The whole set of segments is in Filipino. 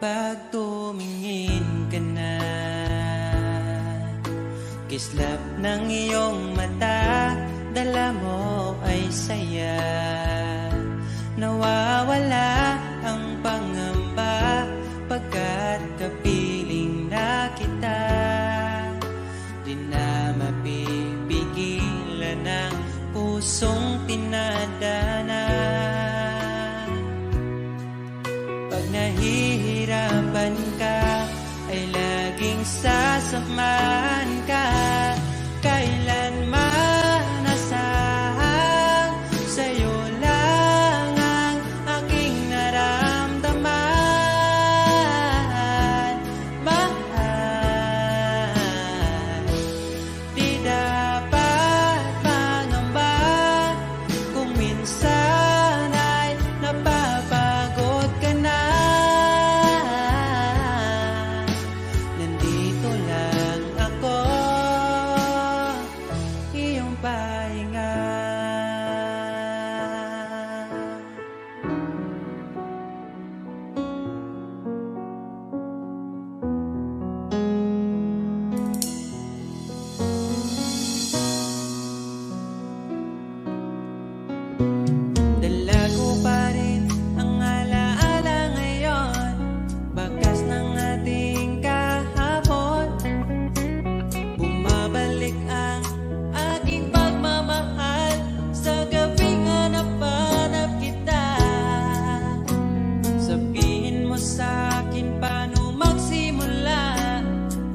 Pag tumingin ka na, kislap ng iyong mata, dala mo ay saya. Nawawala ang pangamba pagkat kapiling na kita. Di na mapipigilan ang pusong tinadana. Pag nahihirapan ka, ay laging sasamahan ka. Kailanman nasahang sa'yo lang ang aking naramdaman. Mahal, di dapat mangamba kung minsan ay napapagod ka na. Nandito lang ako, iyong pahinga. Dala ko pa rin ang alaala ngayon, bakas ng ating kahapon. Bumabalik ang aking pagmamahal sa gabing hanap-hanap kita. Sabihin mo sa'kin paano magsimula,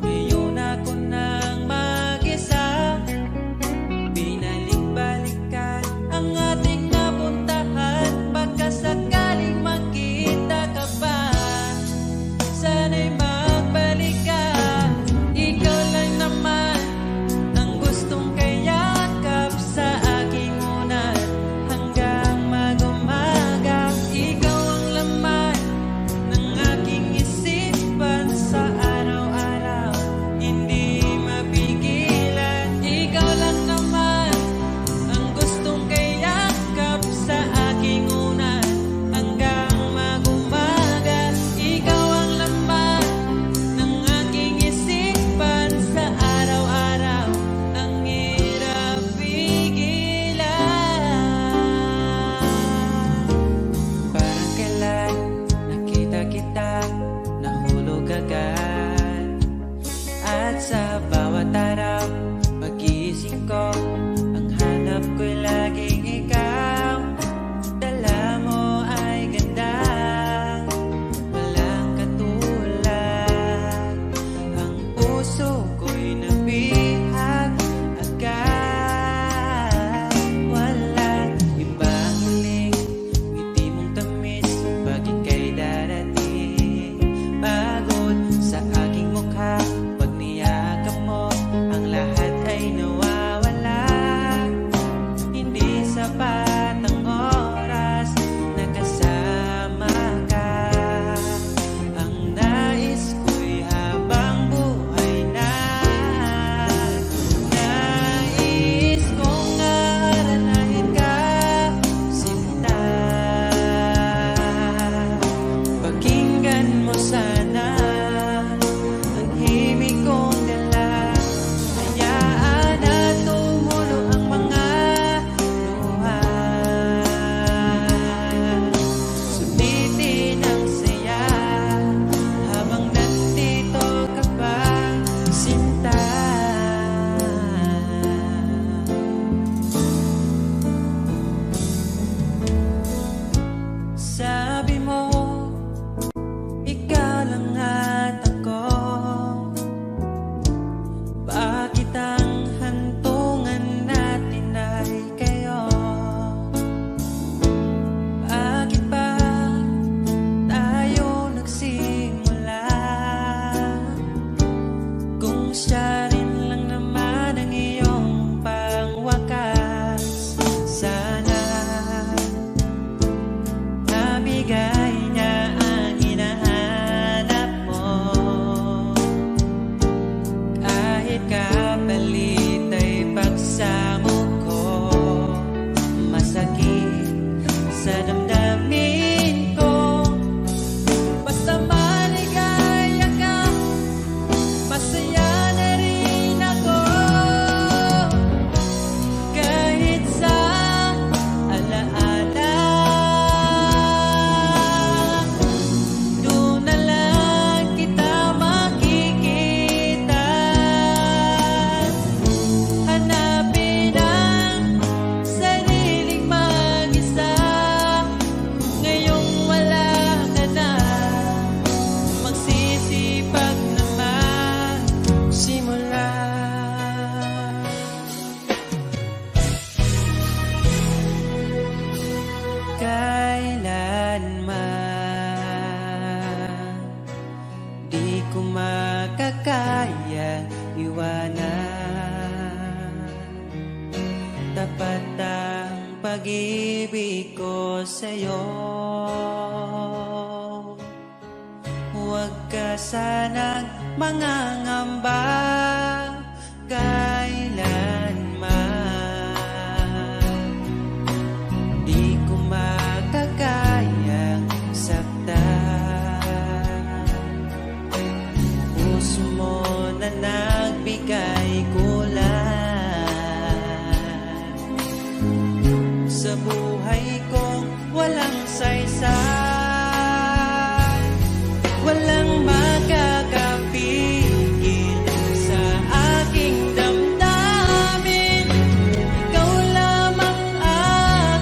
ngayon ako nang mag-isa. Binalik-balikan ang ating napuntahan, baka sakaling makita ka pa. Sana'y magbalik ka, ikaw lang naman ang gustong kayakap sa aking unan hanggang mag-umaga. Ikaw ang laman ng aking isipan sa araw-araw, hindi mapigilan. Ikaw lang naman ang gustong kayakap sa aking unan hanggang mag-umaga. Ikaw ang laman ng aking isipan sa araw-araw, ang hirap pigilan. Parang kailan nakita kita, nahulog agad. At sa bawat araw, pag-iisip ko, ang hanap ko'y laging ikaw. Dala mo ay ganda, walang katulad. Ang puso ko'y nabihag agad. Walang ibang hiling, ngiti mong tamis pag ika'y darating. Pagod sa aking mukha, pag niyakap mo, ang lahat ay nawawala. pag-ibig ko sa'yo. Huwag ka sanang mangangamba kailanman. Di ko makakayang saktan. Puso mo na nagbigay kulang sa buhay kong walang saysay. Walang makakapigil sa aking damdamin. Ikaw lamang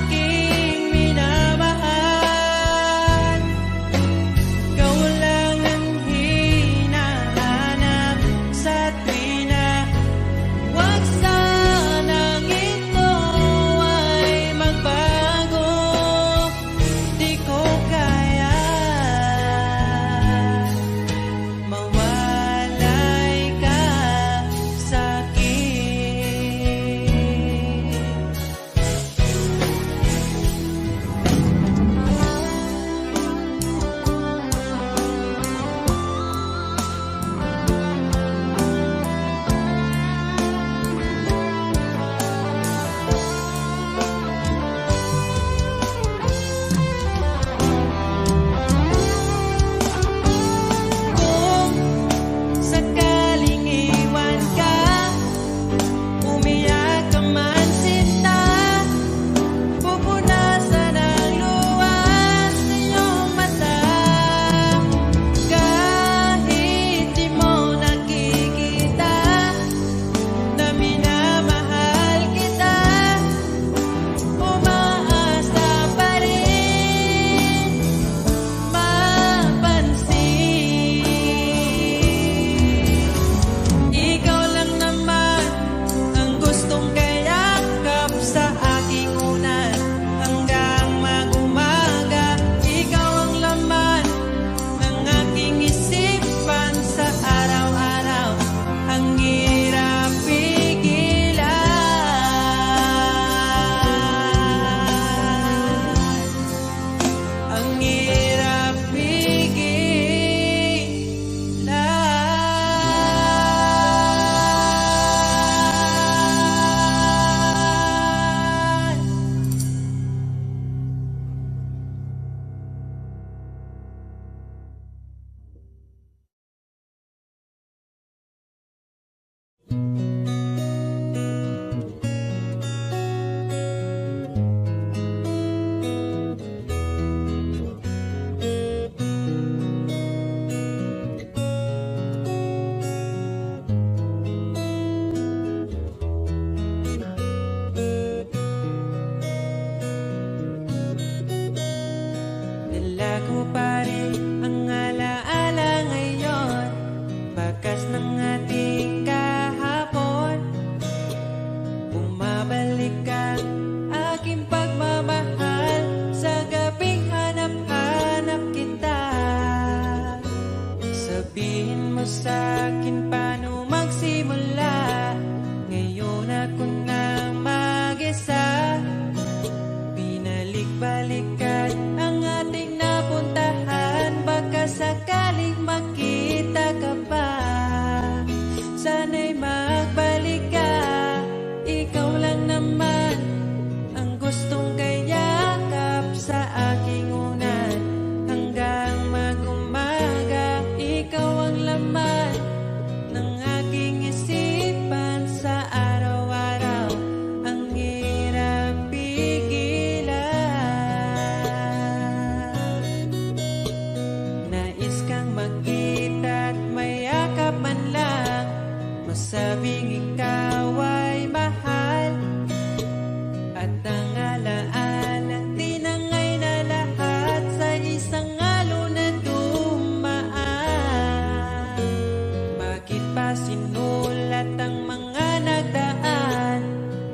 aking minamahal. Ikaw lang ang hinahanap sa tuwina. Huwag sanang ito ay magbago. Di ko kaya mawalay ka sa'kin. Kung sakaling iwan ka, umiyak ka man sinta, pupunasan ang luwas sa iyong mata. Kahit di mo nakikita na minamahal kita, umaasa pa rin mapansin. Ikaw lang naman ang gustong kayakap sa aking unan hanggang mag-umaga. Ikaw ang laman ng aking isipan sa araw-araw. Ang hirap pigilan. Ang hirap pigilan. Dala ko pa rin ang alaala ngayon, bakas ng ating kahapon. Bumabalik ka, aking pagmamahal, sa gabing hanap-hanap kita. Sabihin mo sa'kin paano magsimula, ngayon ako na mag-isa. Binalik-balikan ang ating napuntahan, baka sakaling makita ka pa. Sana'y magbalik ka, ikaw lang naman ang gustong kayakap sa aking unan hanggang mag-umaga. Ikaw ang laman ng aking isipan sa araw-araw. Ang hirap pigilan. Nais kang magkita at mayakap man lang, masabing ikaw ay mahal. At ang alaala tinangay na lahat sa isang alon na dumaan. Bakit pa sinulat ang mga nagdaan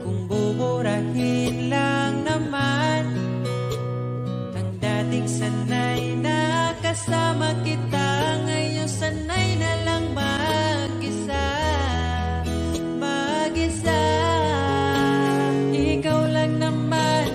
kung buburahin lang naman ang dating sanay na kasama kita? Ngayon sanay na lang mag-isa. Mag-isa. Ikaw lang naman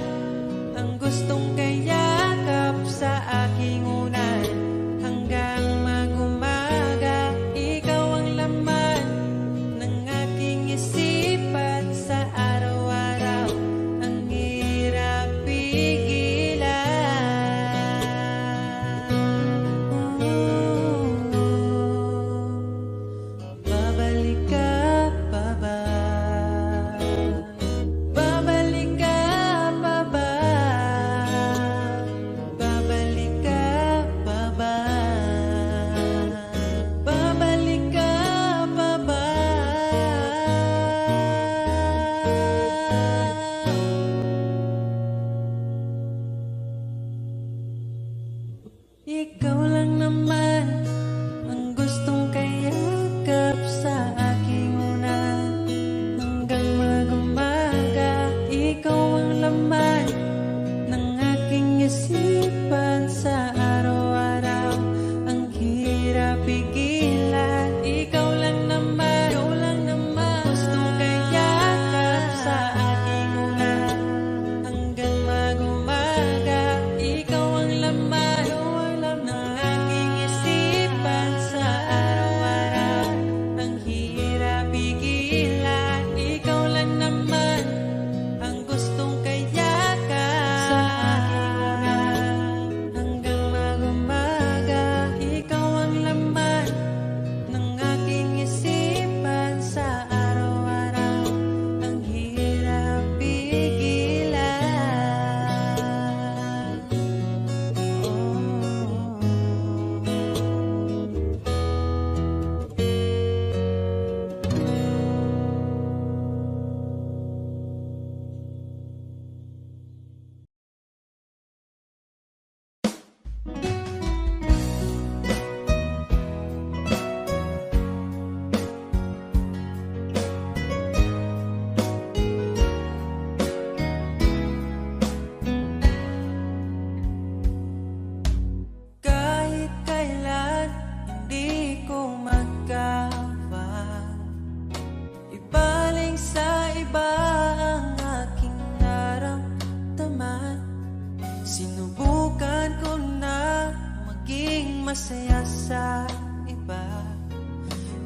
masaya sa iba,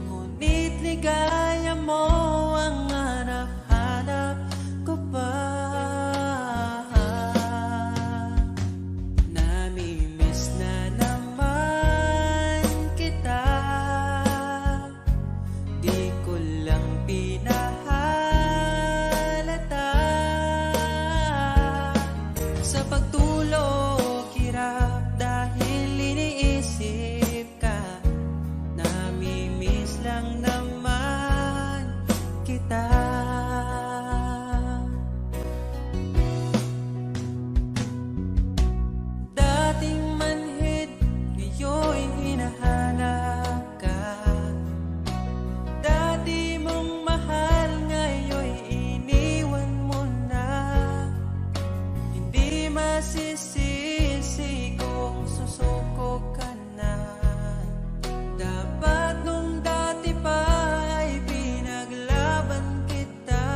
ngunit ligaya mo ang hanap-hanap ko pa. Namimiss na naman kita, di ko lang pinahalata. Sa pagtulog hirap dahil iniisip ka, namimiss lang naman kita. Dating manhid, ngayon hinahanap ka. Dati mong mahal, ngayon iniwan mo na. Hindi masisisi kung susuko ka na. Dapat nung dati pa ay pinaglaban kita.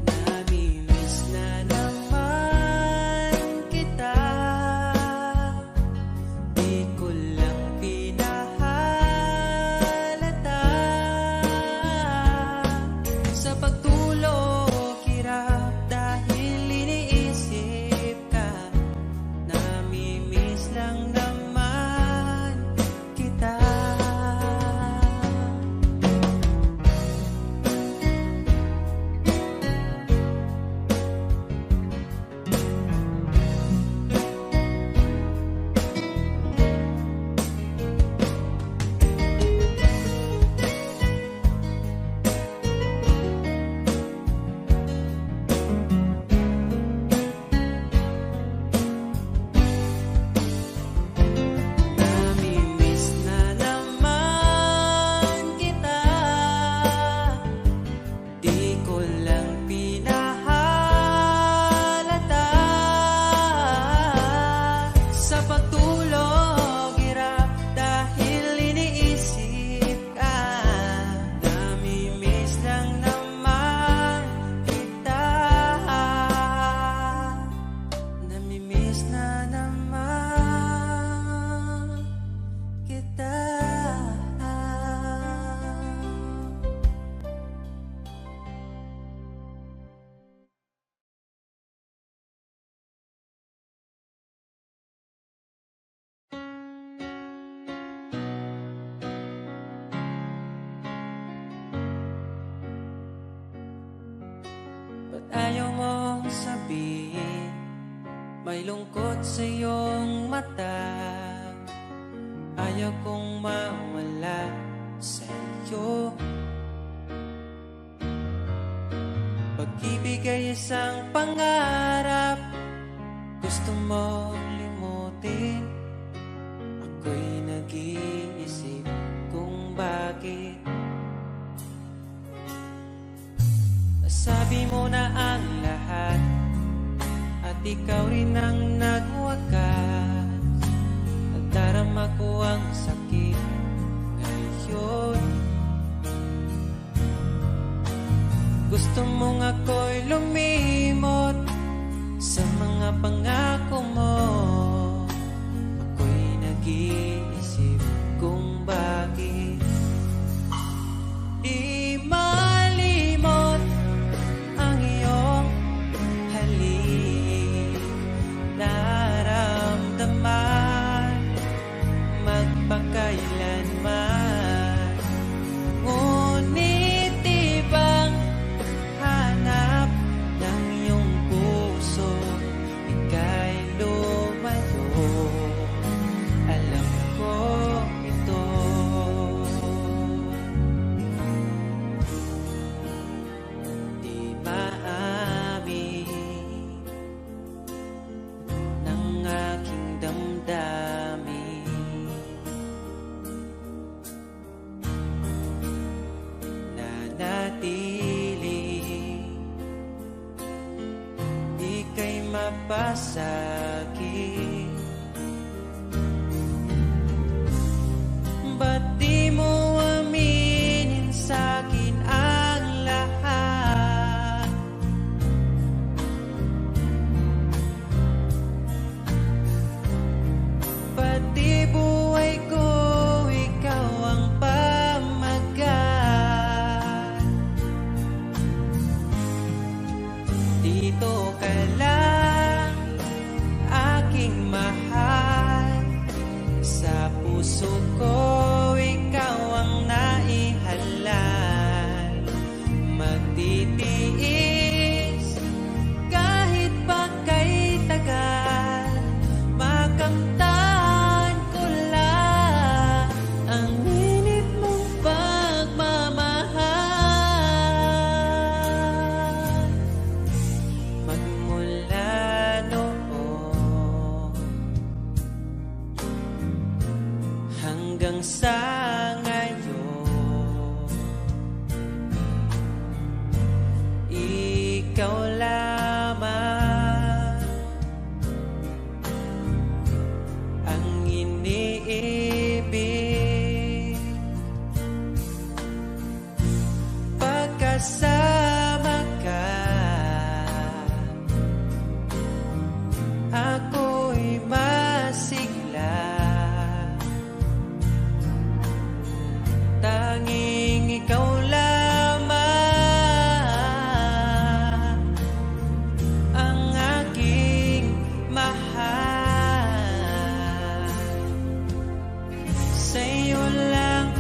Namimiss na naman kita, di ko lang pinahalata. Sa pagtulog hirap dahil iniisip ka, namimiss lang naman kita. Namimiss na naman kita, di ko lang pinahalata. Sa pagtulog hirap dahil iniisip ka, namimiss lang naman kita. Namimiss na naman kita. Ba't ayaw mong sabihin, may lungkot sa iyong mata? Ayaw kong mawala sa iyo. Pag-ibig ay isang pangarap, gusto mong limutin. Ako'y nag-iisip kung bakit. Nasabi mo na ang lahat, at ikaw rin ang nagwakas. Nadarama ko ang sakit ngayon. Gusto mong ako'y lumimot sa mga pangako mo. Ako'y nag-iisip kung bakit di malimot ang iyong halik. Naramdaman magpakailanman, ngunit ibang hanap ng iyong puso. Ika'y lumayo, alam ko ito. Di maamin ng aking damdamin, nanatili, ika'y mapasakit. Ba't di mo aminin sa'kin ang lahat? ikaw lamang ang iniibig. Pagkasama ka, ako'y masigla. Tanging ikaw lamang ang aking mahal. Sa'yo lang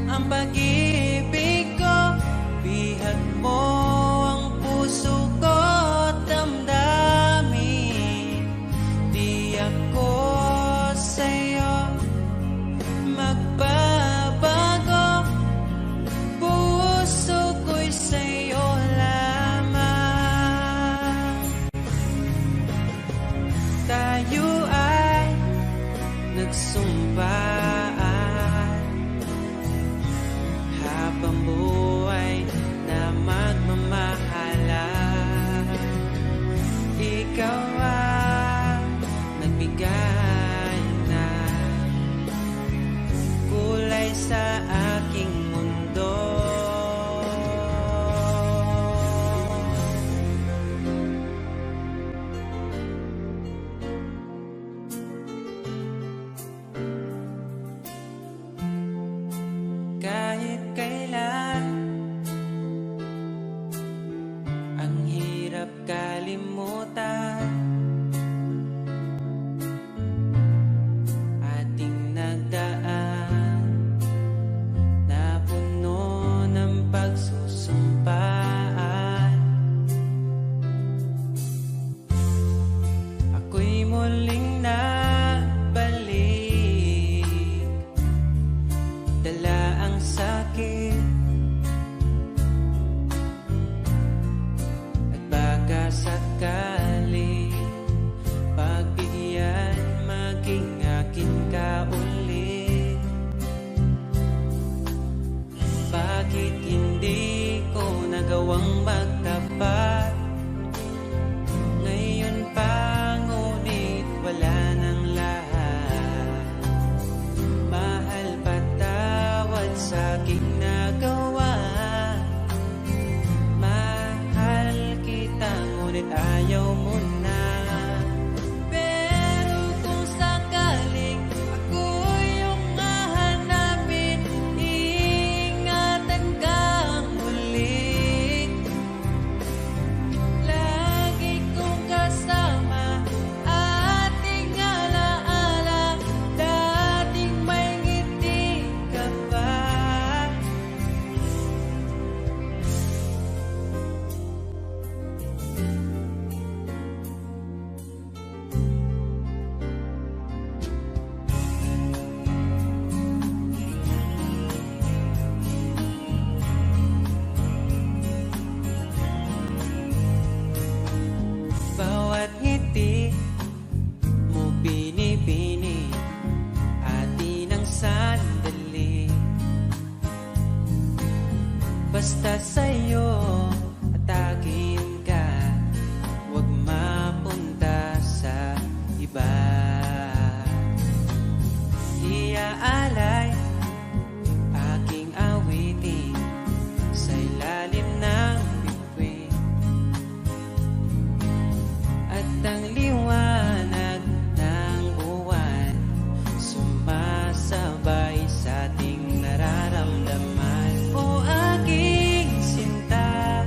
ang pag-ibig ko, bihag mo ang puso ko't damdamin. Di ako sa'yo magbabago, puso ko'y sa'yo lamang. Tayo ay nagsumpaan habang buhay na magmamahalan. Ikaw ang nagbigay ng kulay sa aking mundo. Kahit kailan ang hirap kalimutan, ating nagdaan na puno ng pagsusumpaan. Ako'y muling nabalik, dala ang sakit at baka sakali pagbigyan maging akin ka ulit. Bakit hindi ko nagawang magtapat ngayon pa, ngunit wala nang lahat. Mahal, patawad sa aking nagawa. Mahal kita, ngunit ayaw mo na. Pero kung sakaling ako yung hahanapin, iingatan kang muli. Lagi kong kasama ating alaala, dating may ngiti ka pa. Bawat ngiti mo binibini, atin ang sandali. Basta sa'yo atakin ka, huwag mapunta sa iba. Iaalay aking awitin sa ilalim ng bituin, at ang liwanag ng buwan sumasabay sa ating nararamdaman. O aking sinta,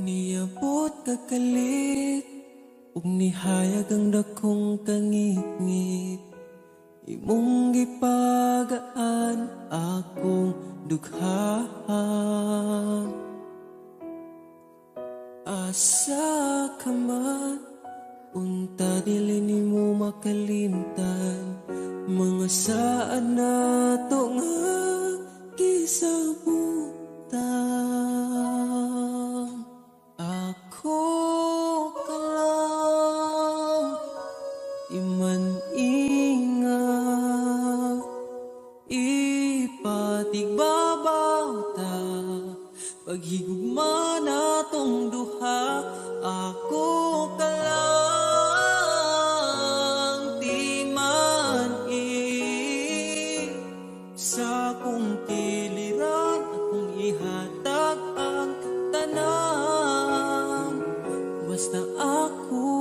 Niabot kakalit ug nihayag ang dakong kangit-ngit. Imong gipagaan akong dugha. Asa ka man, unta dili nimo makalimtan. Mga saan nato nga gisabutan. Ako ka lang, iman ingat, ipatigbabaw ta. Paghigugma natong duha, ako ka lang, di man sa kong kiliran, akong ihatag ang tanan, basta ako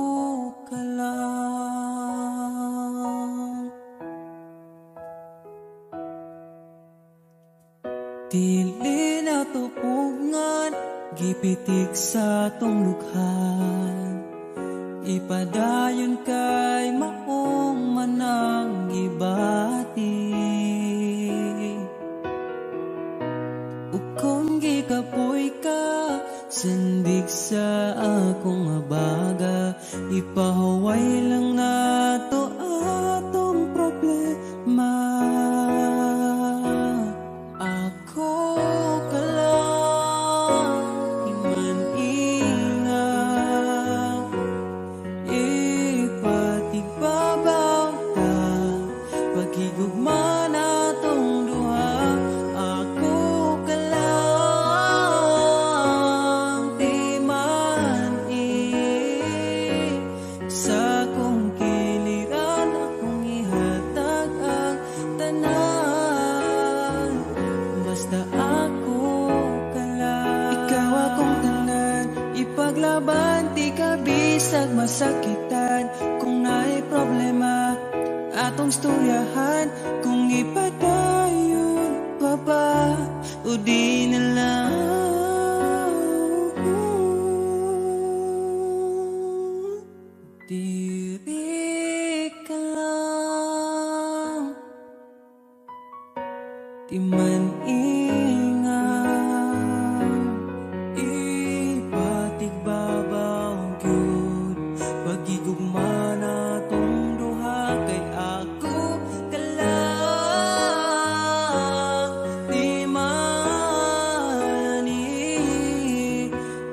ka lang. Dili na tupugngan, gipitik sa tong lukhan. Ipadayon kay maong manang gibati. Ug kung gikapoy ka, sandig sa akong abaga. Ipahuway lang nato atong problema. Paghigugma natong duha, ako ka lang, di man sa kong kiliran, akong ihatag ang tanan, basta ako ka lang. Ikaw akong tanan, ipaglaban, di ka bisag masakitan. Kung naay problema atong storyahan, kung ipadayon pa ba o di na lang. Diri ka lang, di man ingat, ipatigbabaw gyud. Paghigugma natong duha, kay ako ka lang, di man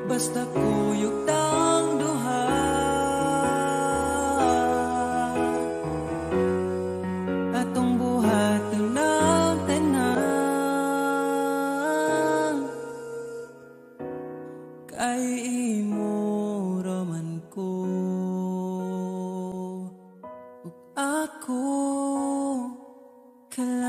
basta kuyog tang duha. Atong buhat ng tanan, kay imo raman ko, ug ako ka lang.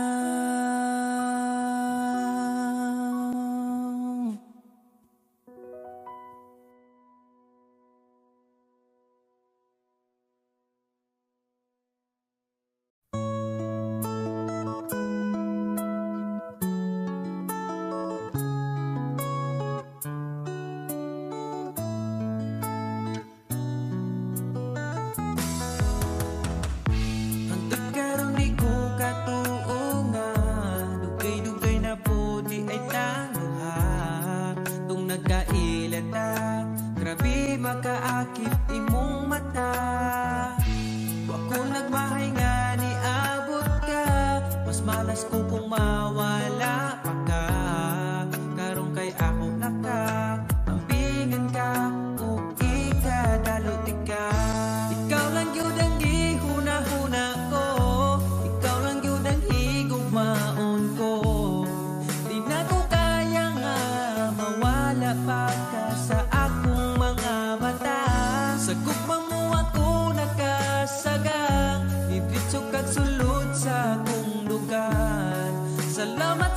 Hangtod karon di ko katuo nga, dugay-dugay na po di ay tanguha. Tung nagkailata, grabe makaakit imong mata. Wa ko nagmahay nga ni abot ka, mas malas ko kung mawala pa ka. Karong kay ako naka, ampingan ka, ug ikadalot ka. Ikaw lang yun ang gihuna-huna ko, ikaw lang yun ang higugmaon ko. Di na ko kaya nga mawala pa ka sa akong mga mata. Sa gugmang mo ako nakasagang, ibitsog kag sulod sa akong lugar. Salamat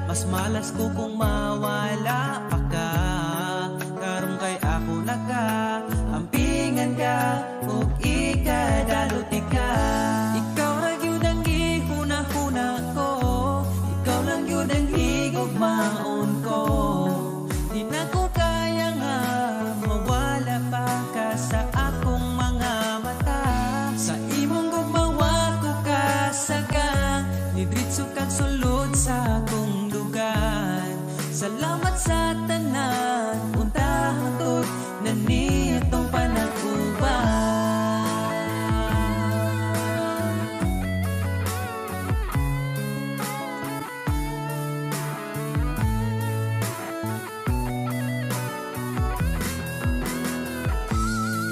Mas malas ko kung mawala pa ka. Karon kay ako naka ampingan ka ug ikadalot ka. Ikaw ra gyud ang gihuna-huna ko, ikaw lang gyud ang higugmaon ko. Di na ko kaya nga mawala pa ka sa akong mga mata. Sa imong gugmawa ko kasagang nidritso kag sulod sa akong dugan. Salamat sa tanan, untahan to'y nanitong panagkuban.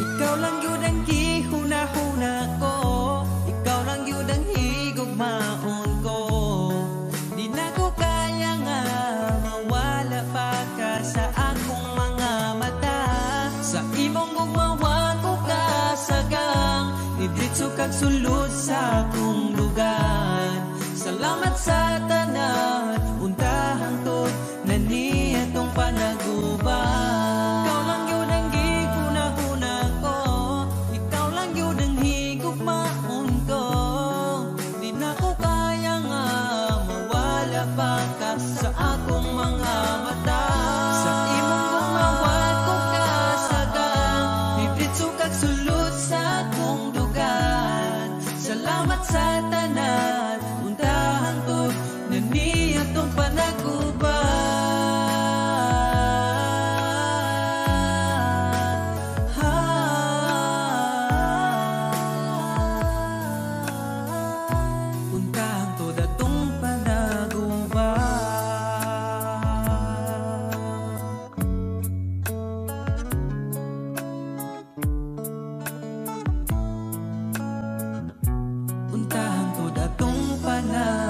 Ikaw lang yun ang gihuna-huna ko, ikaw lang yun ang higugmaon ko. Di na ko kaya nga mawala pa ka sa akong mga mata. Sa imong gugmawa ko kasagang nidritso kag sulod sa akong lugar. Salamat sa tanan, untahan to'y nanitong panaguban. Ikaw lang yun ang gihuna-huna ko, ikaw lang yun ang higugmaon ko. Di na ko kaya nga mawala pa ka sa akong mga mata. Sa imong gumawa ko kasagang nidritso kag sulod sa akong dugan. Salamat sa tanan, untahan to'y nanitong panaguban. Untahan to datong panaguban. Untahan to datong panaguban.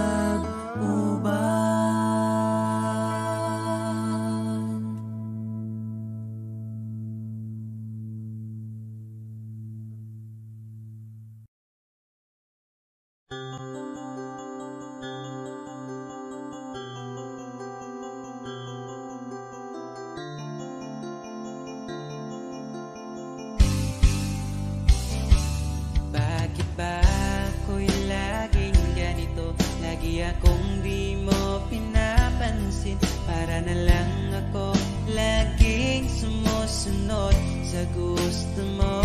Bakit ba ako'y laging ganito? Lagi akong di mo pinapansin. Para na lang ako laging sumusunod sa gusto mo.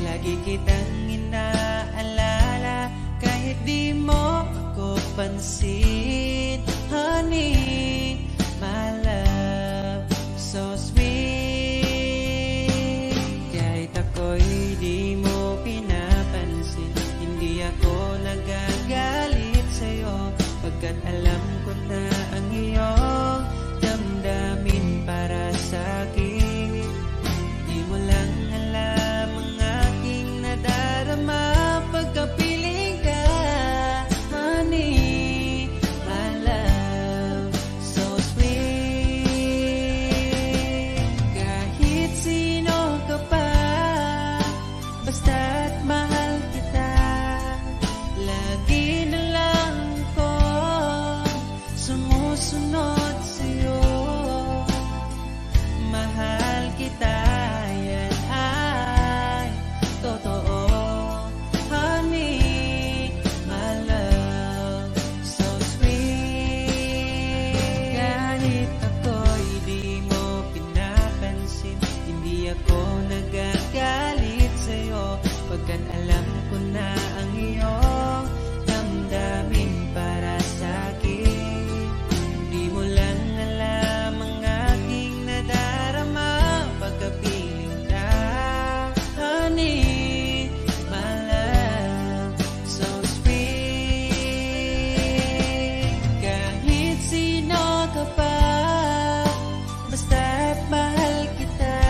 Lagi kitang inaalala kahit di mo ako pansin. Honey, my love, so sweet. Kahit ako'y di mo pinapansin, hindi ako nagagalit sa'yo. Pagkat alam ko na ang iyong damdamin para sa'kin. Di mo lang alam ang aking nadarama pagkapiling ka. Honey, my love, so sweet. Kahit sino ka pa, basta't mahal kita. Lagi na lang ko sumusunod sa'yo. Mahal kita, yan ay totoo. Honey, my love, so sweet. Kahit ako'y di mo pinapansin, hindi ako nagagalit sa'yo. Pagkat alam ko na ang iyong damdamin para sa'kin. Di mo lang alam ang aking nadarama pagkapiling ka. Honey, my love, so sweet. Kahit sino ka pa, basta't mahal kita.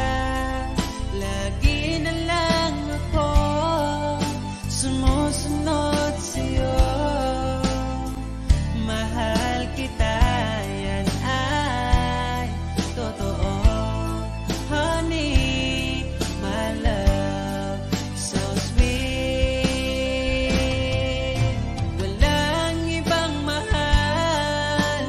Lagi na lang ako sumusunod sa'yo. Mahal kita, yan ay totoo. Honey, my love, so sweet. Walang ibang mahal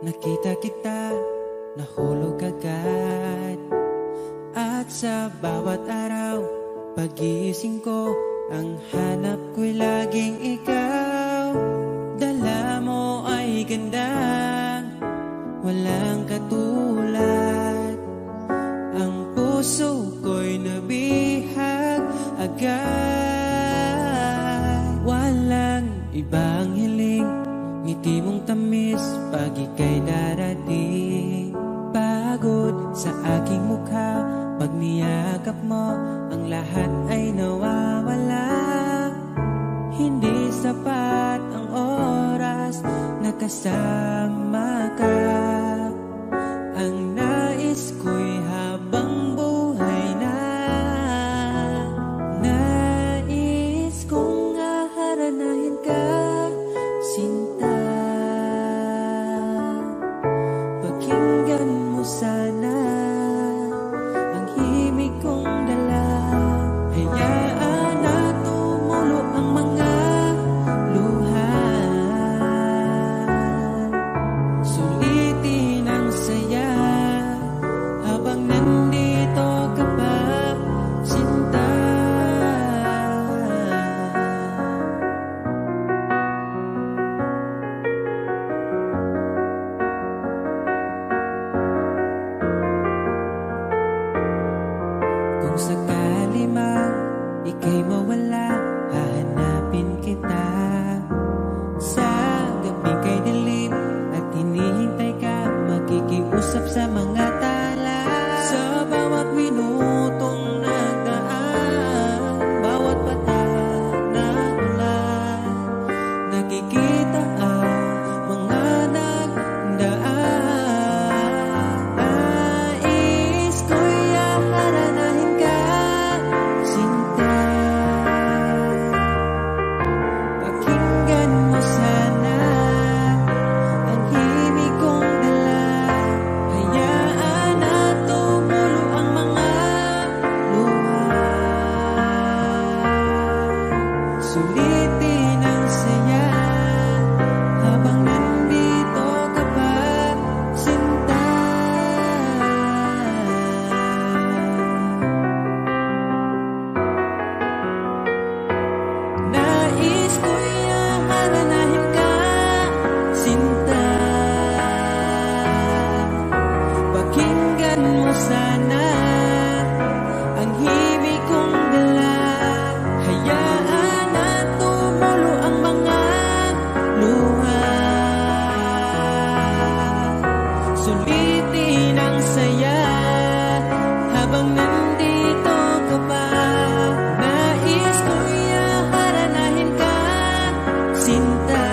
Nakita kita, nahulog agad. At sa bawat araw, pagising ko, ang hanap ko'y laging ikaw. Dala mo ay gandang walang katulad. Ang puso ko'y nabihag agad. Walang ibang hiling, ngiti mong tamis pag ika'y darating. Pagod sa aking mukha, pag niyakap mo, ang lahat ay nawawala. Hindi sapat ang oras na kasama ka. Ang nais ko'y habang buhay na. Nais kong aharanahin ka, sinta. Pakinggan mo sana ang himig kong dala. Hayaan na tumulo ang mga luha. Sulitin ang saya habang nandito ka pa, sinta. Kung sakali man ika'y mawala, hahanapin kita. Sa gabi kay dilim at hinihintay ka, makikiusap sa mga tala. Sa bawat minutong nagdaan, bawat patak na ulan, nakikita ang mga nagdaan. Nais ko'y aharanahin ka, sinta. Pakinggan mo sana ang himig kong dala. Hayaan na tumulo ang mga luha. Sulitin ang saya habang nandito ka pa, sinta. Nais ko'y aharanahin ka, sinta. Pakinggan mo sana ang himig kong dala. Hayaan na tumulo ang mga luha. Sulitin ang saya habang nandito ka pa. Nais ko'y aharanahin ka, sinta.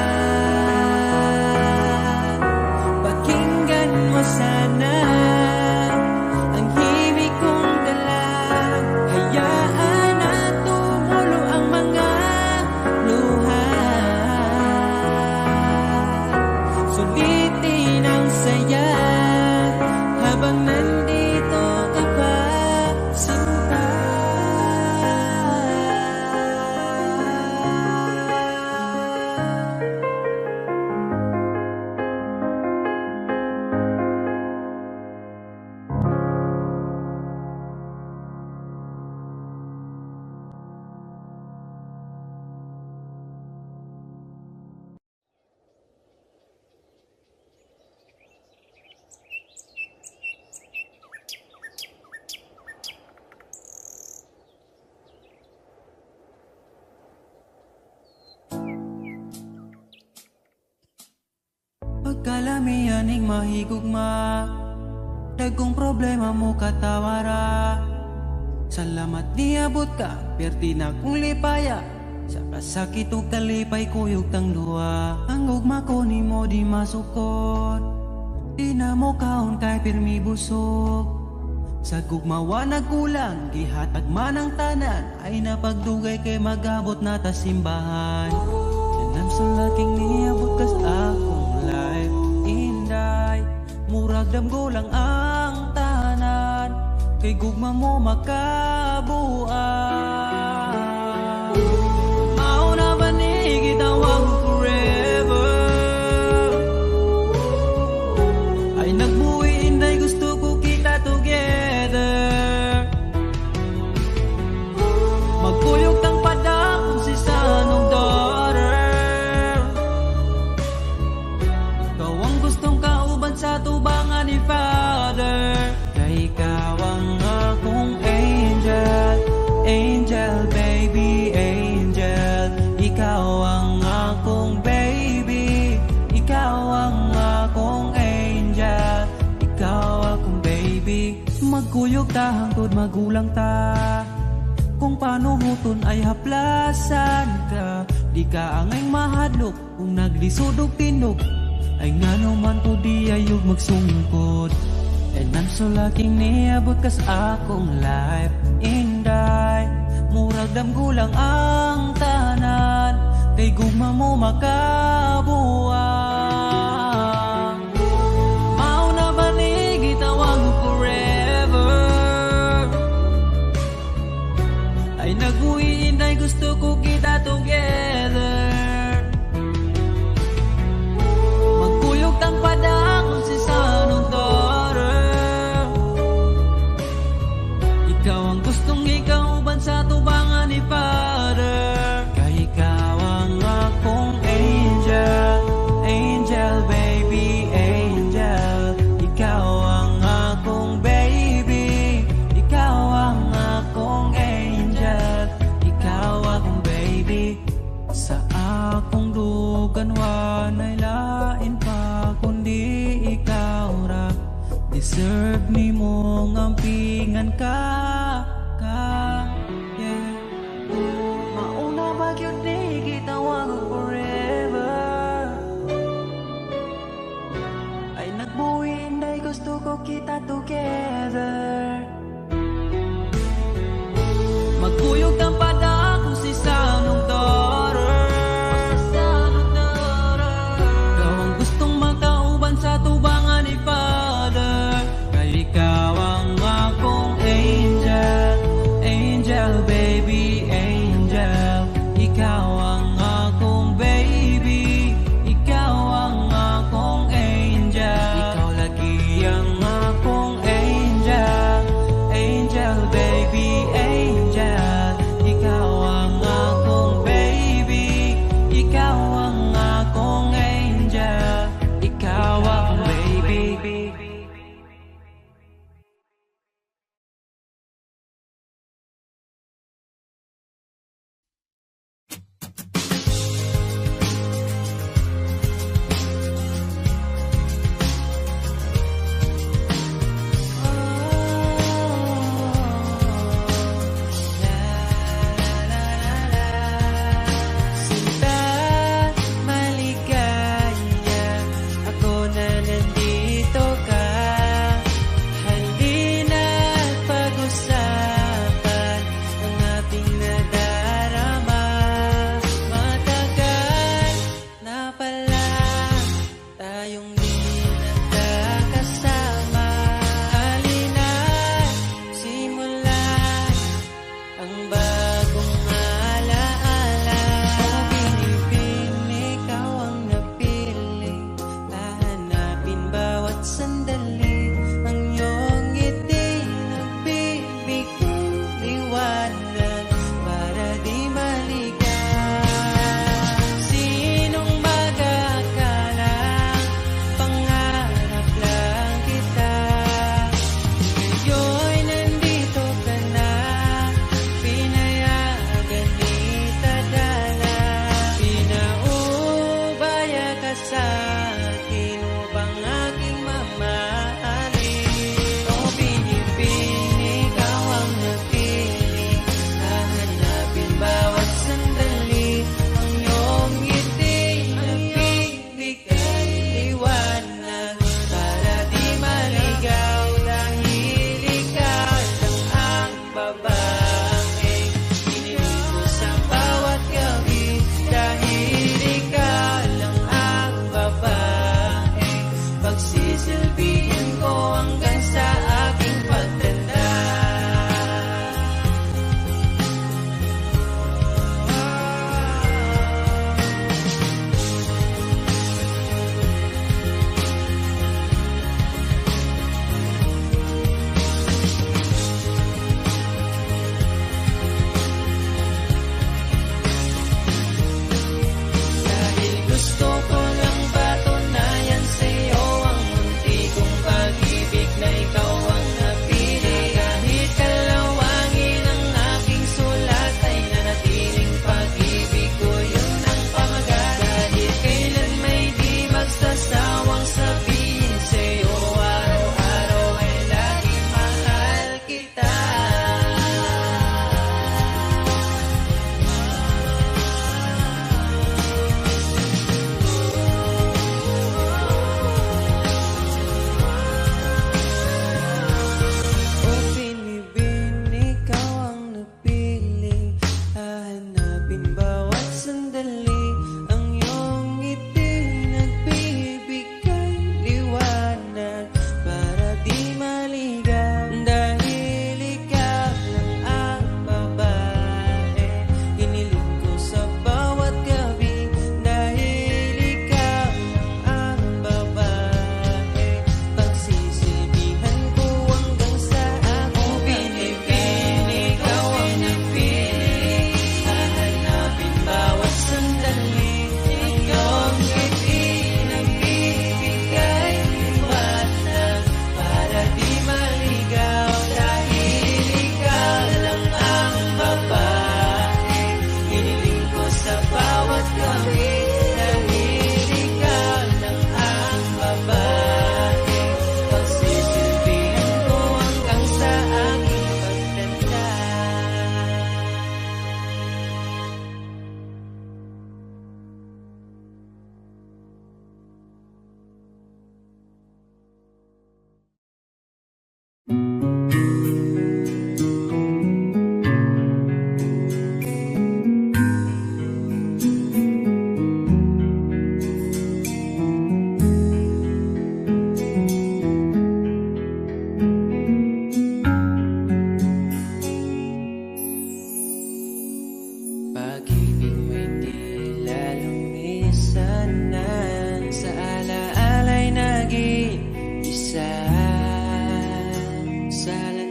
Pakinggan mo sana ang himig kong dala. Hayaan na tumulo ang mga luha. Sulitin ang saya habang nandito ka pa, sinta. Pagkalamianing mahigugma, dagkong problema mo katawara. Salamat niabot ka, perti na kong lipaya. Sa kasakit ug kalipay kuyog tang duwa. Ang ugma ko ni mo di masukot, di na mo kaon kay pirmi busog. Sa gugmawa nagkulang, gihatag man ang tanan, ay napagdugay kay magabot na ta simbahan. Kanam sa laking niabot kas akong life, inday murag damgo lang ang tanan, kay gugma mo makabuan. Mao na ba ni gitawag forever? Magkuyog ta hangtod magulang ta, kung paano huton ay haplasan ka. Di ka angay mahadlok kung naglisod og tinog, ay ngano man ko di ayog magsungkod. And I'm so lucky niabot kas akong life inday. Murag damgulang ang tanan, kay gugma mo makabuang. Mauna ba ni gitawag mo forever, ay nag-uwi inday gusto ko kita together. Magkuyog tang padakon si sanong daughter, ikaw ang gustong ikauban sa tubangan ni Father. Kay ikaw ang akong angel, angel baby, angel. Ikaw ang akong baby, ikaw ang akong angel, ikaw akong baby. Sa akong dugan wanay lain pa kundi ikaw ra. Deserve ni mong ampingan ka, yeah. Mauna ba yun di gitawag forever, ay nagbuwi inday gusto ko kita together. Magkuyog ng padakong si sanong daughter, ikaw ang gustong magkauban sa tubangan ni Father. Kay ikaw ang akong angel, angel baby, angel. Ikaw ang akong baby, ikaw ang akong angel. Ikaw lagi ang akong angel, angel baby, angel. Ikaw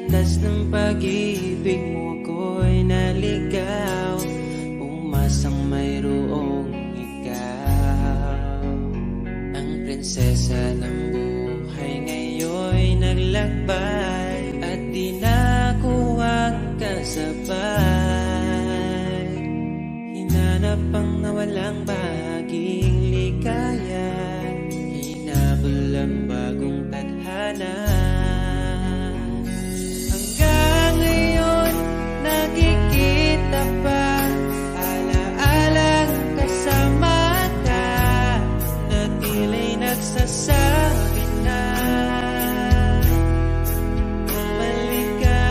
landas ng pag-ibig mo ako'y naligaw, umasang mayroong ikaw. Ang prinsesa ng buhay ngayon'y naglakbay at di na ako kasabay. Hinanap ang nawalang bahaging ligaya, hinabol ang bagong tadhana. Hanggang ngayon nakikita pa, alaalang kasama ka, na tila'y nagsasabi na bumalik ka.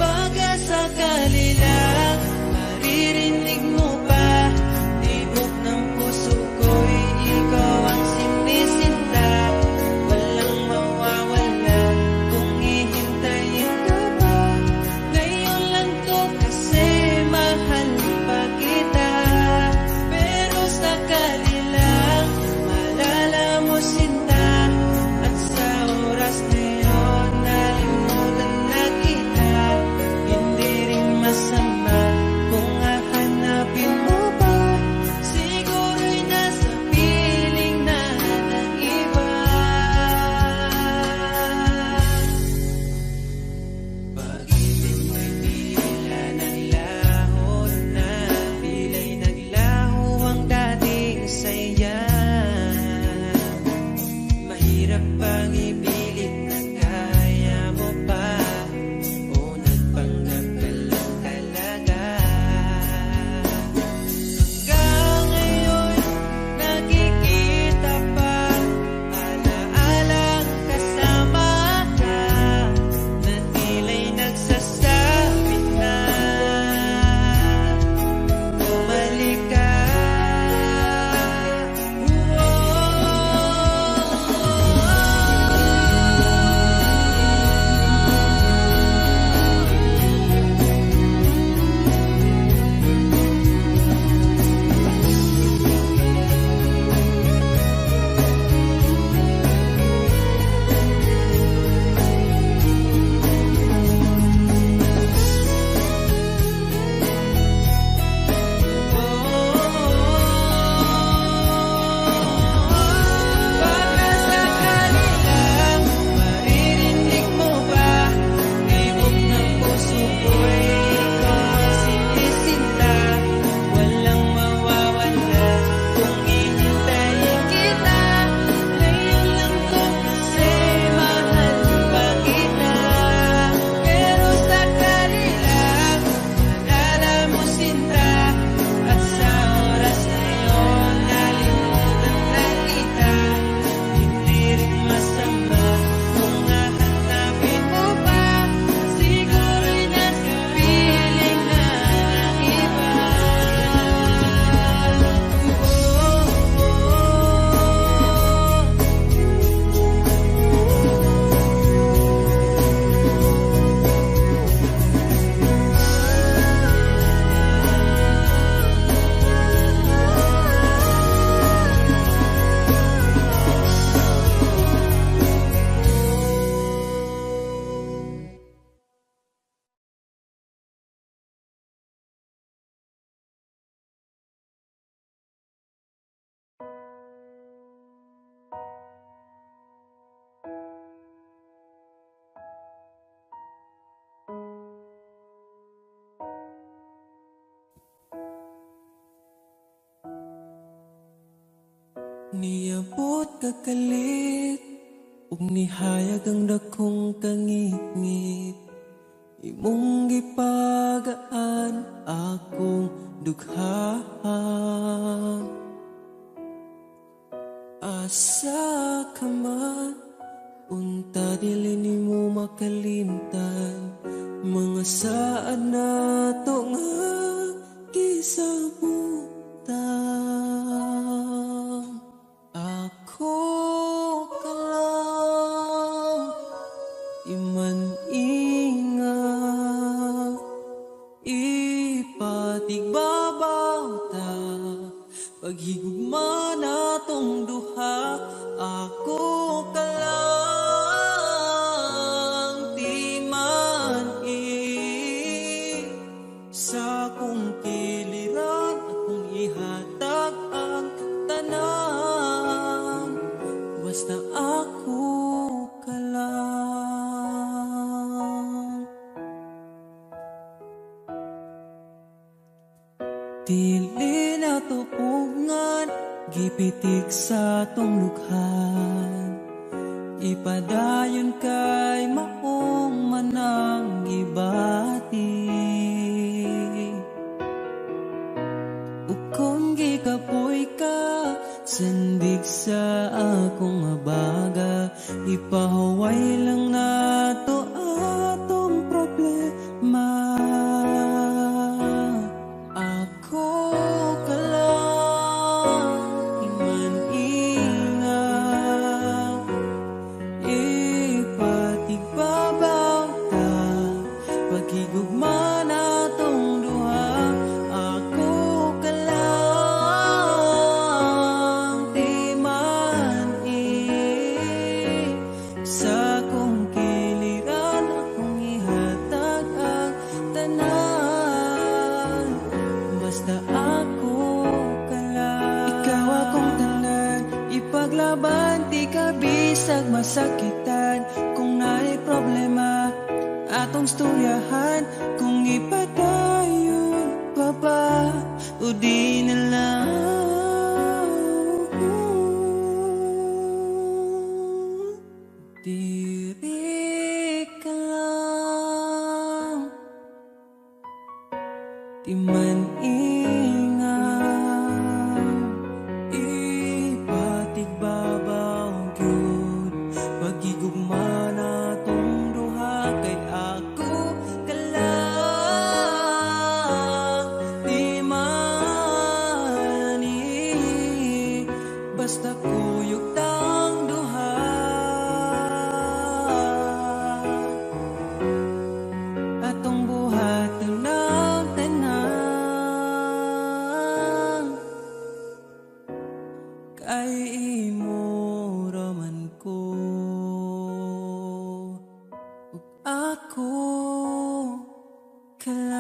Baka sakali lang maririnig mo pa, tibok ng puso ko'y ikaw ang sinisinta. Walang mawawala kung hihintayin ka pa. Ngayon lang to kasi mahal pa kita. Pero sakali lang malala mo sinta, at sa oras na yun nalimutan na kita. Hindi rin masama kung hahanapin mo pa, siguro'y nasa piling na ng iba. Pag-ibig mo'y tila naglaho na, pila'y naglaho ang dating saya. Mahirap bang ipilit na kaya mo pa, o nagpanggap ka lang talaga? Hanggang ngayon nakikita pa, alaalang kasama ka, na tila'y nagsasabi na bumalik ka. Baka sakali lang maririnig mo ba, tibok ng puso ko'y ikaw ang sinisinta. Walang mawawala kung hihintayin kita. Ngayon lang to kasi mahal pa kita. Pero sakali lang malala mo sinta, at sa oras na yun nalimutan na kita. Hindi rin masama kung hahanapin mo pa, siguro'y nasa piling na ng iba. Niabot kakalit, ug nihayag ang dakong kangit-ngit. Imong gipagaan akong dugha. Asa ka man, unta dili nimo makalimtan. Mga saad na to nga gisabutan. Ako ka lang iman-ingat, ipatigbabaw ta, paghigugma na tong duha. Ako ka lang Dili na tupungan, gipitik sa tong lukhan. Ipadayon kay maong manang gibati. Ukon gikapoy ka, sandig sa akong abaga. Ipahaway lang nato atong problema. Ako ka lang, iman-ingaw. Ipatigbabaw ta, pagigugma natong duha. Ako ka lang, di man-i. Sa kong kiliran, akong ihatag ang tanan. Basta ako ka lang. Ikaw akong tanan, ipaglaban, di ka bisag masakitan. Kung na'y problema, atong storyahan. Kung ipadayon pa ba, o di na lang. Diri ka lang, di man ingaw. Ipatigbabaw gyud, pagigugma natong duha. Kay ako ka lang, di man-i. Basta kuyog tang duha. Atong buhat ng tanan, kay imo raman ko. Ug ako ka lang.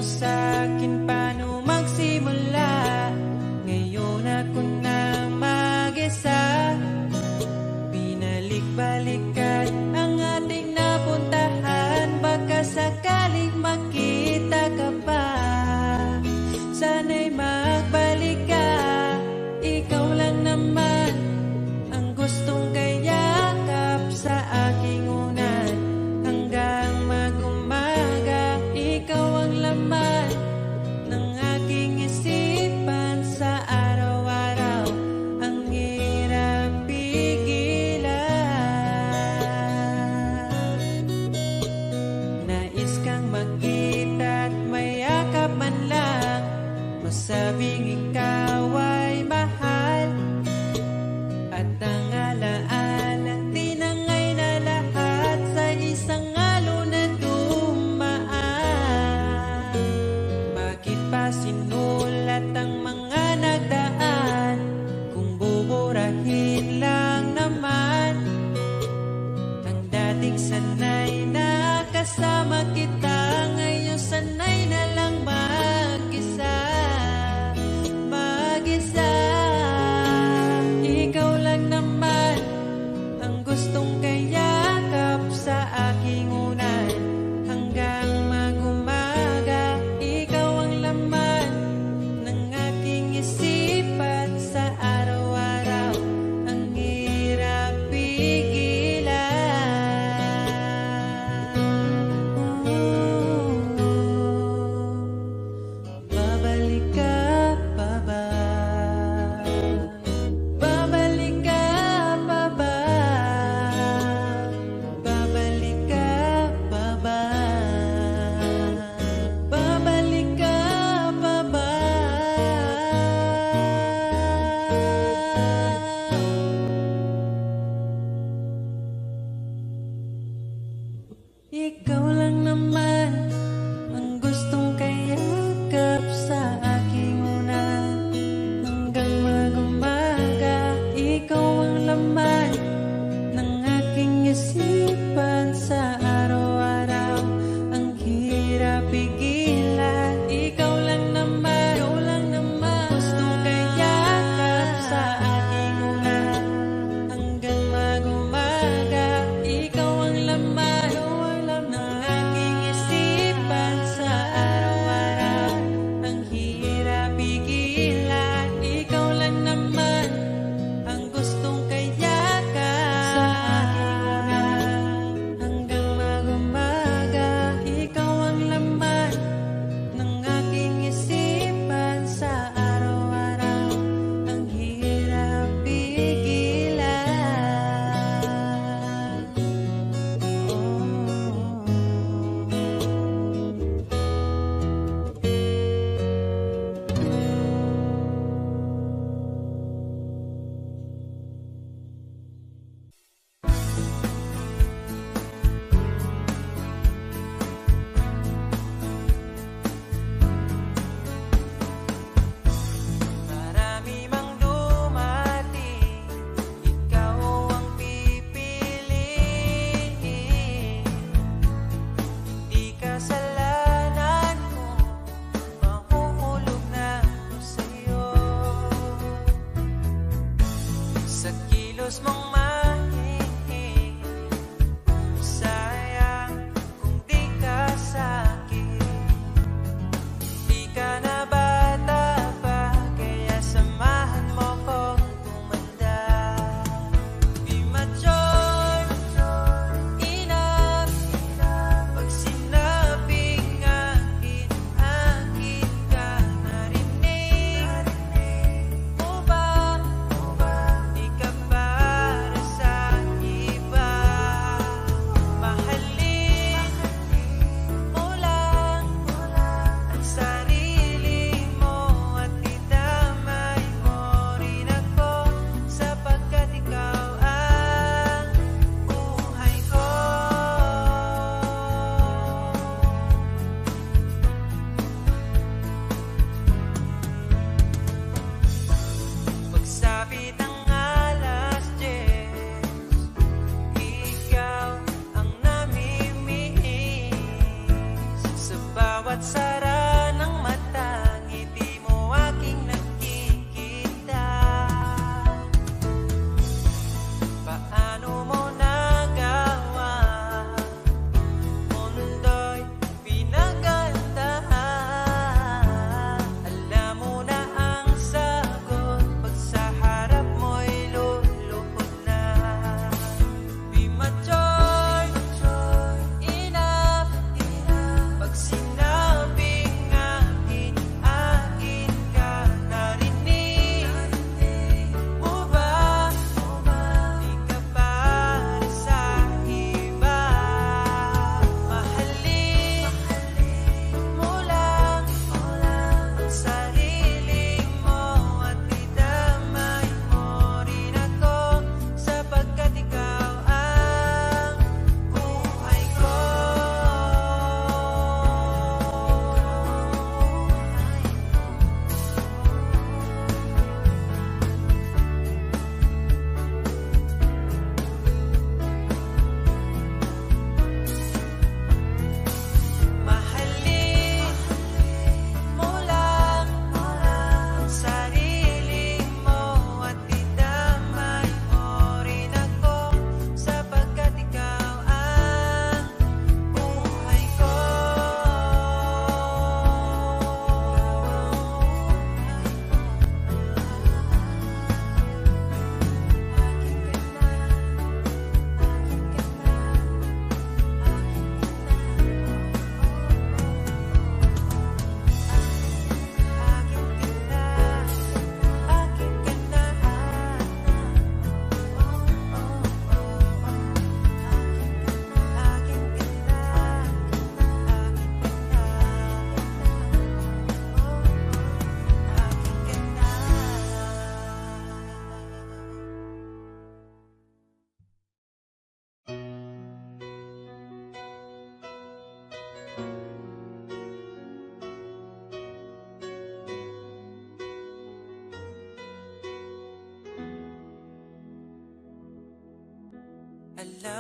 sa'kin paano magsimula. Ngayon ako na mag-isa, binalik-balikan ang ating napuntahan. Baka sakaling makita ka pa, sana'y magbalik ka. Ikaw lang naman ang gustong kayakap sa aking unan. Hanggang mag-umaga, ikaw ang laman ng aking isipan sa araw-araw. Ang hirap pigilan. Nais kang magkita at mayakap man lang, masabing ikaw ay mahal. At ang alaala, tinangay na lahat sa isang alon na dumaan. Bakit pa sinulat ang mga nagdaan, kung buburahin lang naman ang dating sanay na kasama kita. Ngayon sanay na lang mag-isa, mag-isa. Ikaw lang naman ang gustong kayakap sa aking unan. Hanggang mag-umaga, ikaw ang laman ng aking isipan sa araw-araw. Ang hirap pigilan. Babalik ka pa ba? Babalik ka pa ba? Babalik ka pa ba? Babalik ka pa ba? Ikaw lang naman ang gustong kayakap sa aking unan. Hanggang mag-umaga, ikaw ang laman ng aking isipan sa araw-araw. Ang hirap pigilan. Ikaw lang naman gustong kayakap sa aking unan. Hanggang mag-umaga, ikaw ang laman ng aking isipan sa araw-araw. Ang hirap pigilan. Ikaw lang naman ang gustong kayakap sa aking unan. Hanggang mag-umaga, ikaw ang laman ng aking isipan sa araw-araw. Ang hirap pigilan. Marami mang dumating, ikaw ang pipiliin. Di kasalanan mo, mahuhulog na ako sa'yo. Sa kilos mong mahihing, sayang kung di ka sa'kin. Di ka na bata pa, kaya samahan mo kong tumanda. Di mature enough pag sinabing akin, akin ka. Narinig mo ba? Di ka para sa iba. Mahalin mo lang ang sarili mo at idamay mo rin ako, sapagkat ikaw ang buhay ko. Pagsapit ng alas 10, ikaw ang namimiss sa bawat sarap.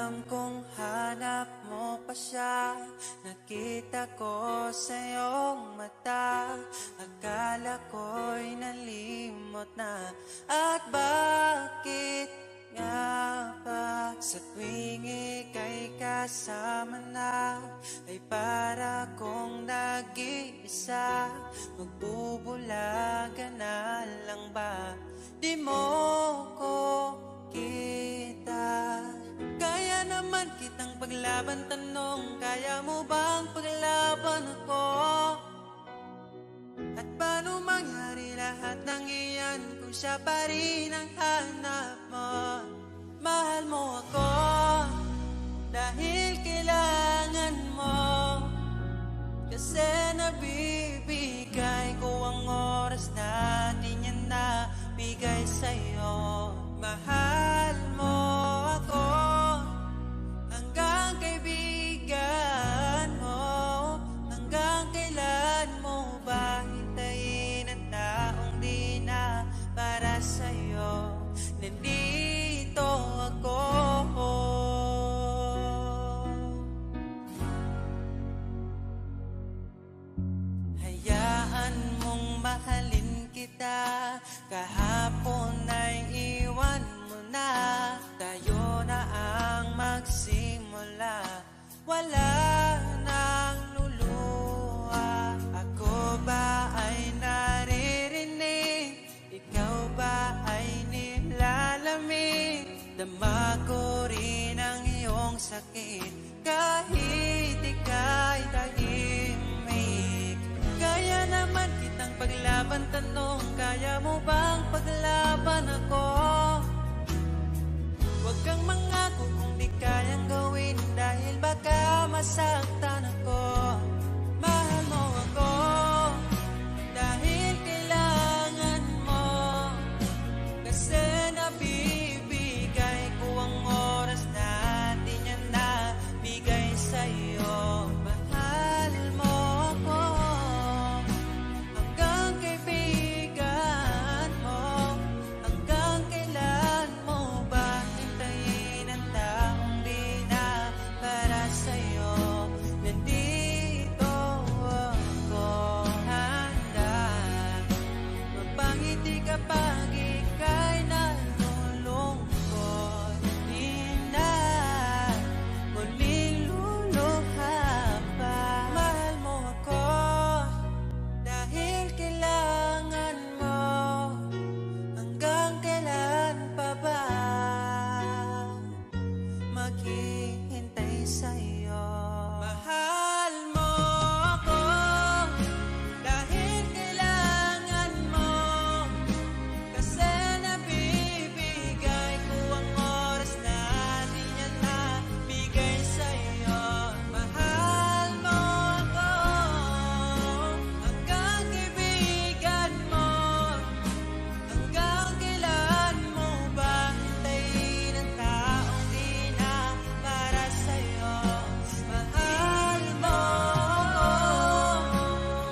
Alam kong hanap mo pa siya. Nakita ko sa iyong mata. Akala ko'y nalimot na. At bakit nga ba sa tuwing ika'y kasama na, ay para kong nag-iisa? Magbubulaga na lang ba? Di mo ko kita. Kaya naman kitang paglaban, tanong, kaya mo bang paglaban ako? At paano mangyari lahat ng iyan kung siya pa rin ang hanap mo? Mahal mo ako dahil kailangan mo, kasi nabibigay ko ang oras na di niya nabigay sa'yo. Mahal mo ako hanggang kaibigan mo. Hanggang kailan mo ba hintayin ang taong di na para sa'yo? Nandito ako. Hayaan mong mahalin kita. Kahapon ay iwan mo na. Tayo na ang magsimula. Wala nang luluha. Ako ba ay naririnig? Ikaw ba ay nilalamig? Dama ko rin ang iyong sakit kahit ika'y tahimik. Kaya naman kitang paglaban, tanong, kaya mo bang paglaban ako? Huwag kang mangako kung di kayang gawin, dahil baka masaktan ako. Mahal mo ako dahil kailangan mo, kasi nabibigay ko ang oras na di niya nabigay sa'yo. Mahal mo ako hanggang kaibigan mo. Hanggang kailan mo ba hintayin ang taong di na para sa'yo? Nandito ako handa magpangiti kapag ika'y nalulungkot. Di na muling luluha pa. Mahal mo ako dahil kailangan mo. Hanggang kailan pa ba maghihintay sa'yo? Mahal mo ako dahil kailangan mo, kasi nabibigay ko ang oras na di niya nabigay sa'yo. Mahal mo ako hanggang kaibigan mo. Hanggang kailan mo ba hintayin ang taong di na para sa'yo? Mahal mo ako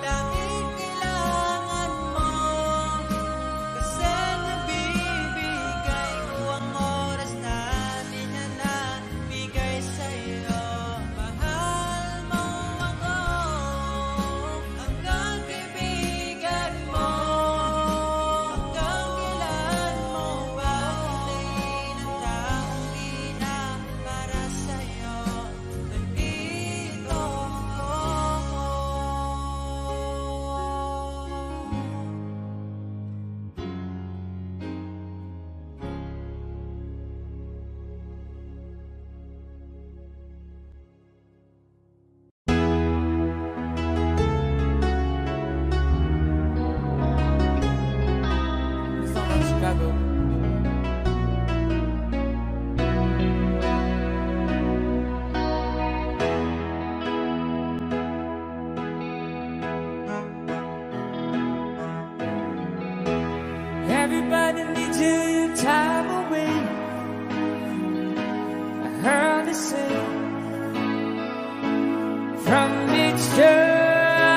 dahil kailangan mo, kasi nabibigay ko ang oras na di niya nabigay sa'yo. Mahal mo ako hanggang kaibigan mo. Hanggang kailan mo ba hintayin ang taong di na para sa'yo? Nandito ako. Song from Chicago. Everybody needs your time away. I heard they say from each other.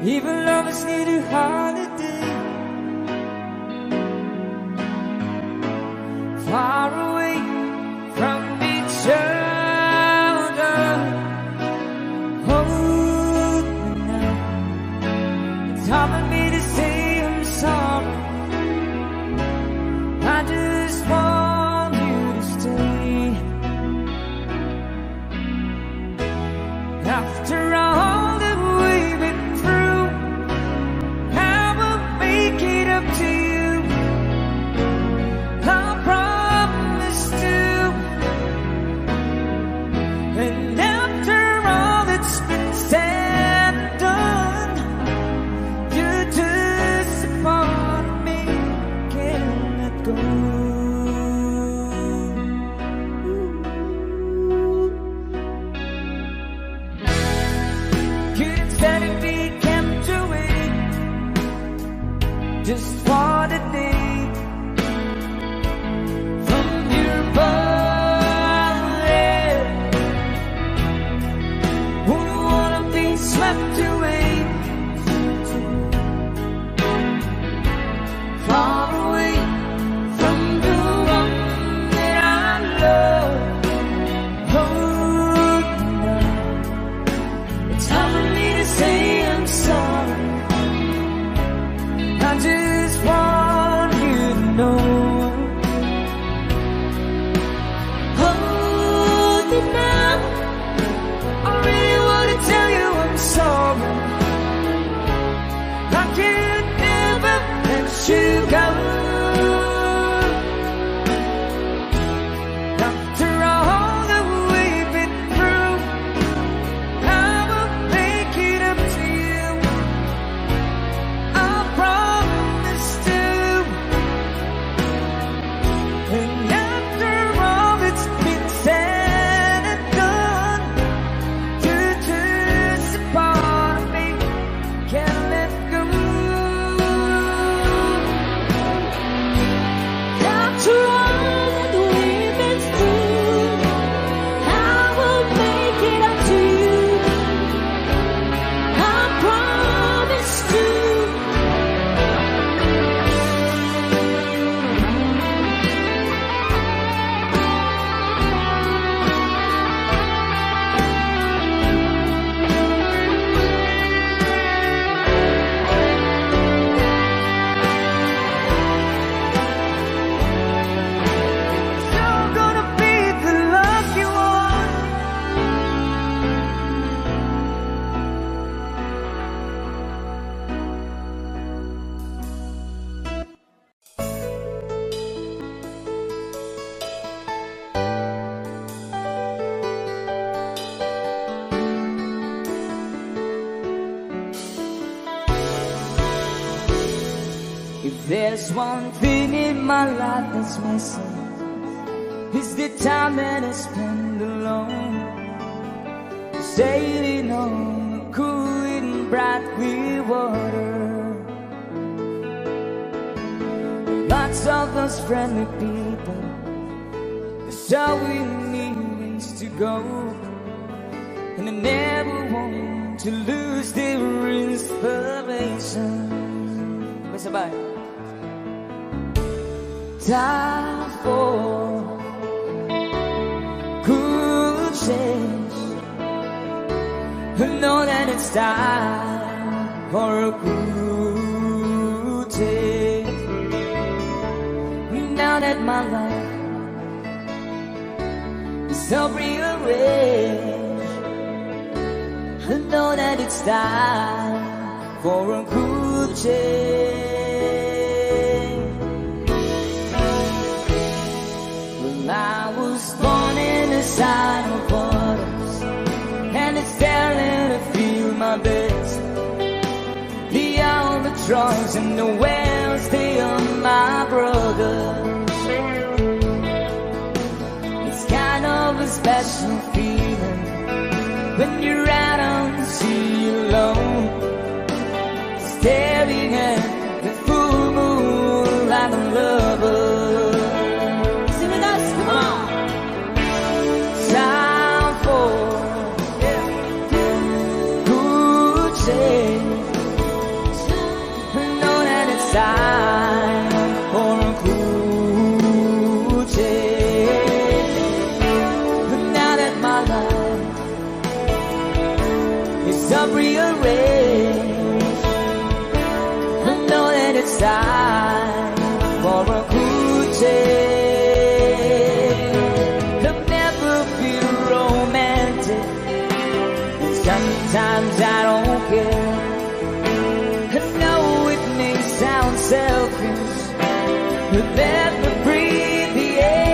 Even lovers need a holiday. After all that we've been through, I will make it up to you. I promise to. And after all that's been said and done, you're just a part of me, can't let go. Kids that we kept away just for the day from your body. Wouldn't wanna be swept away, far away from the one that I love. Oh, no. It's hard for me to say I'm sorry. I just want you to know. Hold it now. I really want to tell you I'm sorry. I can't never let you go. After all that we've been through, I will make it up to you. I promise to. And after all that's been said and done, you're just a part of me, can't let go. After all that we've been through, I will make it up to you. I promise to. You're gonna be the lucky one. If there's one thing in my life that's missing, it's the time that I spend alone, sailing on a cool and bright clear water. Lots of those friendly people, that's all we need is to go. And I never want to lose their inspiration. Sabay. Time for good change. I know that it's time for a good change. Now that my life is so rearranged, I know that it's time for a good change. Well, I was born in a sign of waters, and it's telling to feel my best. The albatross and the whales, they are my brothers. It's kind of a special feeling when you're out on the sea alone, staring at the full moon like a lover. Sing with us, come on. Time for good change. I know that it's time for a good change. But now that my life is up rearranged, I know that it's time for a good change. There'll never be romantic. It's Sometimes I don't care. I know it may sound selfish, but let me breathe the air.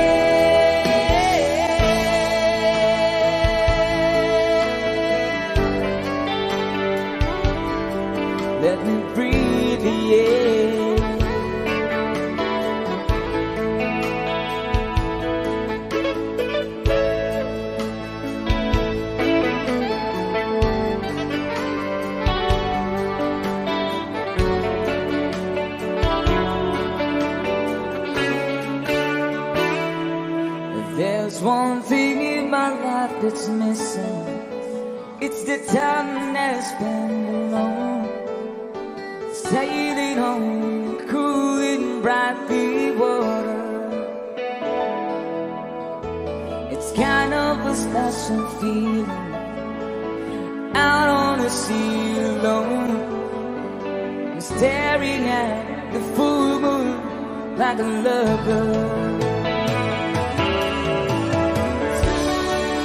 Let me breathe the air. There's one thing in my life that's missing. It's the time that I spend alone, sailing on cool and bright blue water. It's kind of a special feeling, out on the sea alone, staring at the full moon like a lover.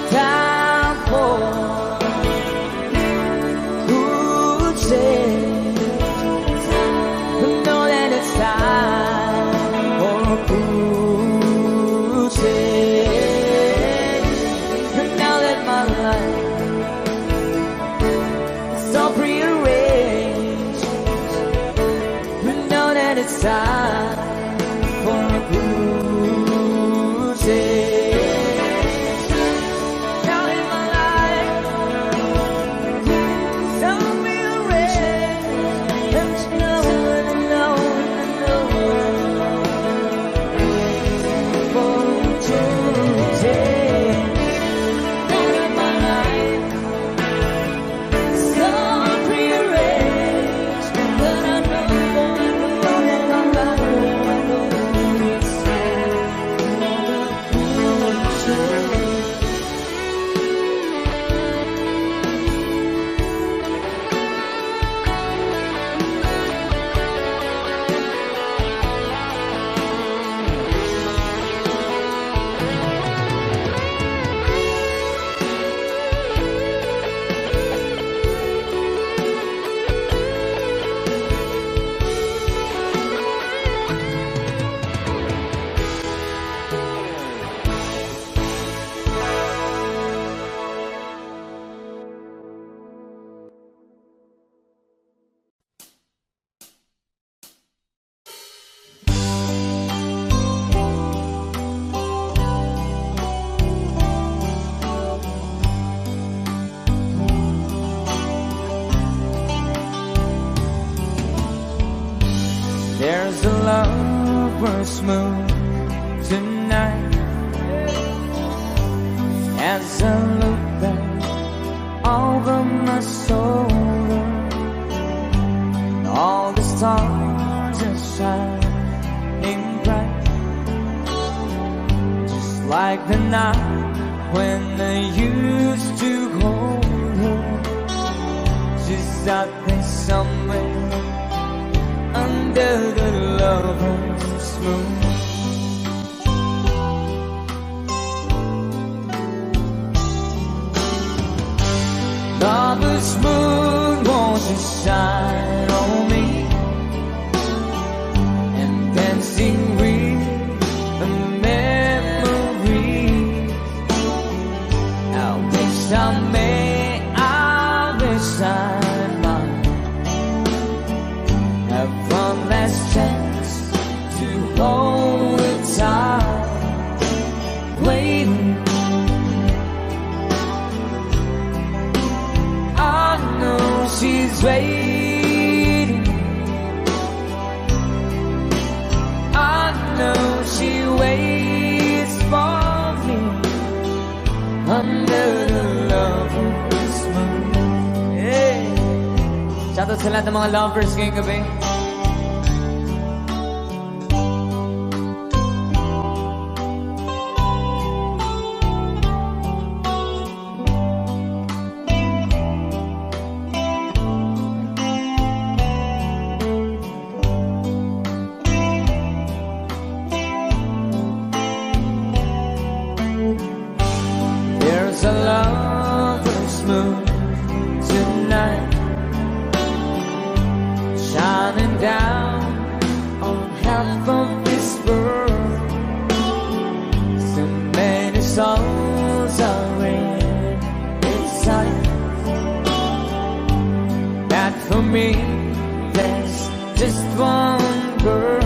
Time for good change. Know that it's time for good change. Now that my life is all prearranged, know that it's time for good change. There's a lover's moon tonight, as I look back over my shoulder, all the stars are shining bright, just like the night when I used to hold her. She's out there somewhere under the lover's moon. Lover's moon wants to shine on me, and dancing with the memories. I wish I wish I might have one last chance to hold it tight, waiting. I know she's waiting. I know she waits for me under the lover's moon. Hey. Shoutout sa lahat ng mga lovers ngayong gabi. There's a lover's moon me. There's just one girl